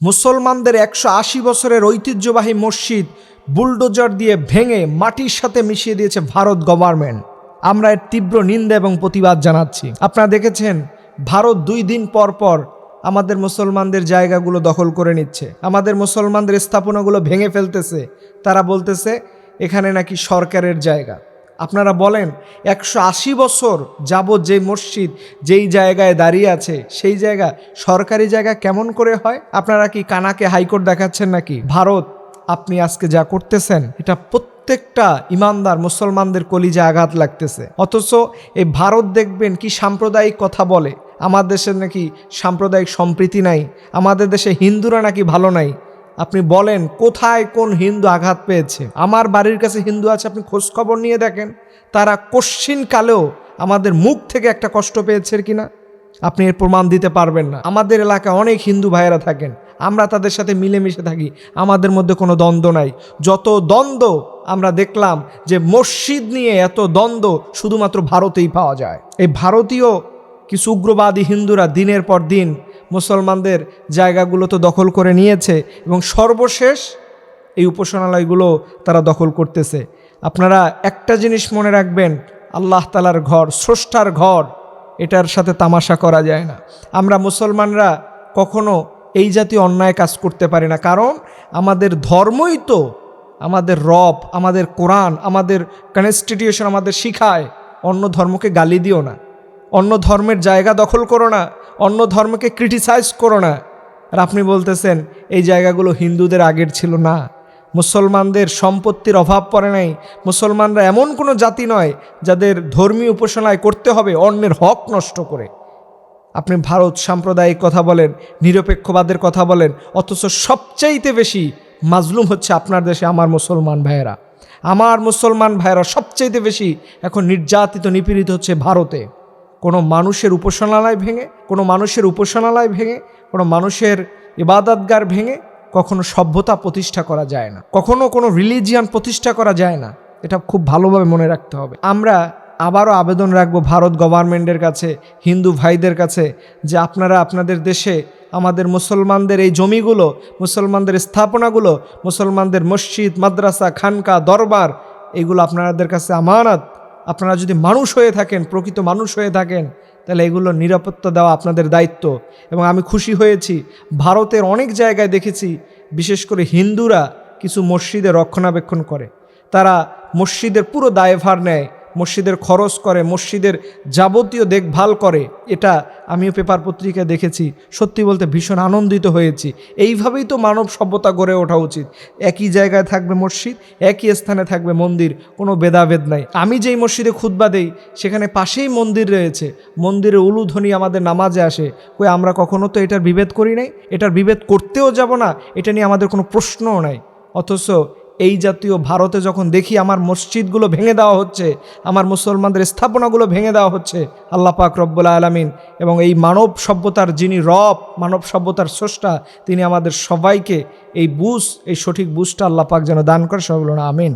মুসলমানদের ১৮০ বছরের ঐতিহ্যবাহী মসজিদ বুলডোজার দিয়ে ভেঙে মাটির সাথে মিশিয়ে দিয়েছে ভারত গভর্নমেন্ট। আমরা এর তীব্র নিন্দা এবং প্রতিবাদ জানাচ্ছি। আপনারা দেখেছেন ভারত 2 দিন পর পর আমাদের মুসলমানদের জায়গাগুলো দখল করে নিচ্ছে, আমাদের মুসলমানদের স্থাপনাগুলো ভেঙে ফেলতেছে। তারা বলতেছে এখানে নাকি সরকারের জায়গা। আপনারা বলেন ১৮০ বছর যাবৎ যে মসজিদ যেই জায়গায় দাঁড়িয়ে আছে সেই জায়গা সরকারি জায়গা কেমন করে হয়? আপনারা কি কানাকে হাইকোর্ট দেখাচ্ছেন নাকি? ভারত, আপনি আজকে যা করতেছেন এটা প্রত্যেকটা ইমানদার মুসলমানদের কলিজা আঘাত লাগতেছে। অথচ এই ভারত দেখবেন কি সাম্প্রদায়িক কথা বলে, আমাদের দেশে নাকি সাম্প্রদায়িক সম্প্রীতি নাই, আমাদের দেশে হিন্দুরা নাকি ভালো নাই। আপনি বলেন কোথায় কোন হিন্দু আঘাত পেয়েছে? আমার বাড়ির কাছে হিন্দু আছে, আপনি খোঁজ খবর নিয়ে দেখেন তারা কোশ্চিন কালেও আমাদের মুখ থেকে একটা কষ্ট পেয়েছে কিনা আপনি এর প্রমাণ দিতে পারবেন না। আমাদের এলাকায় অনেক হিন্দু ভাইয়েরা থাকেন, আমরা তাদের সাথে মিলেমিশে থাকি, আমাদের মধ্যে কোনো দ্বন্দ্ব নাই। যত দ্বন্দ্ব আমরা দেখলাম যে মসজিদ নিয়ে এত দ্বন্দ্ব শুধুমাত্র ভারতেই পাওয়া যায়। এই ভারতীয় কিছু উগ্রবাদী হিন্দুরা দিনের পর দিন মুসলমানদের জায়গাগুলো তো দখল করে নিয়েছে এবং সর্বশেষ এই উপাসনালয়গুলো তারা দখল করতেছে। আপনারা একটা জিনিস মনে রাখবেন, আল্লাহ তাআলার ঘর, স্রষ্টার ঘর, এটার সাথে তামাশা করা যায় না। আমরা মুসলমানরা কখনো এই জাতীয় অন্যায় কাজ করতে পারি না, কারণ আমাদের ধর্মই তো আমাদের রব, আমাদের কোরআন, আমাদের কনস্টিটিউশন আমাদের শিখায় অন্য ধর্মকে গালি দিও না, অন্য ধর্মের জায়গা দখল করো না, অন্য ধর্মকে ক্রিটিসাইজ করো না। আর আপনি বলতেছেন এই জায়গাগুলো হিন্দুদের আগের ছিল না। মুসলমানদের সম্পত্তির অভাব পড়ে নাই। মুসলমানরা এমন কোনো জাতি নয় যাদের ধর্মীয় উপাসনায় করতে হবে অন্যের হক নষ্ট করে। আপনি ভারত সাম্প্রদায়িক কথা বলেন, নিরপেক্ষবাদের কথা বলেন, অথচ সবচাইতে বেশি মাজলুম হচ্ছে আপনার দেশে আমার মুসলমান ভাইয়েরা। আমার মুসলমান ভাইয়েরা সবচাইতে বেশি এখন নির্যাতিত নিপীড়িত হচ্ছে ভারতে। কোনো মানুষের উপাসনালয় ভেঙে, কোনো মানুষের ইবাদতগার ভেঙে কখনো সভ্যতা প্রতিষ্ঠা করা যায় না, কখনো কোনো রিলিজিয়ান প্রতিষ্ঠা করা যায় না। এটা খুব ভালোভাবে মনে রাখতে হবে। আমরা আবারও আবেদন রাখবো ভারত গভর্নমেন্টের কাছে, হিন্দু ভাইদের কাছে, যে আপনারা আপনাদের দেশে আমাদের মুসলমানদের এই জমিগুলো, মুসলমানদের স্থাপনাগুলো, মুসলমানদের মসজিদ, মাদ্রাসা, খানকা, দরবার, এগুলো আপনাদের কাছে আমানত। আপনারা যদি মানুষ হয়ে থাকেন, প্রকৃত মানুষ হয়ে থাকেন, তাহলে এগুলো নিরাপত্তা দেওয়া আপনাদের দায়িত্ব। এবং আমি খুশি হয়েছি, ভারতের অনেক জায়গায় দেখেছি বিশেষ করে হিন্দুরা কিছু মসজিদের রক্ষণাবেক্ষণ করে, তারা মসজিদের পুরো দায়ভার নেয়, মসজিদের খরচ করে, মসজিদের যাবতীয় দেখভাল করে। এটা আমিও পেপার পত্রিকায় দেখেছি, সত্যি বলতে ভীষণ আনন্দিত হয়েছি। এইভাবেই তো মানব সভ্যতা গড়ে ওঠা উচিত। একই জায়গায় থাকবে মসজিদ, একই স্থানে থাকবে মন্দির, কোনো ভেদাভেদ নাই। আমি যেই মসজিদে খুতবা দেই সেখানে পাশেই মন্দির রয়েছে, মন্দিরের উলুধ্বনি আমাদের নামাজে আসে। কই আমরা কখনো তো এটার বিভেদ করি নাই, এটার বিভেদ করতেও যাব না, এটা নিয়ে আমাদের কোনো প্রশ্নও নাই। অথচ এই জাতীয় ভারতে যখন দেখি আমার মসজিদগুলো ভেঙে দেওয়া হচ্ছে, আমার মুসলমানদের স্থাপনাগুলো ভেঙে দেওয়া হচ্ছে, আল্লাহ পাক রব্বুল আলামিন এবং এই মানব সভ্যতার যিনি রব, মানব সভ্যতার স্রষ্টা, তিনি আমাদের সবাইকে এই সঠিক বুঝটা আল্লাহ পাক যেন দান করে। সবাই বলুন আমিন।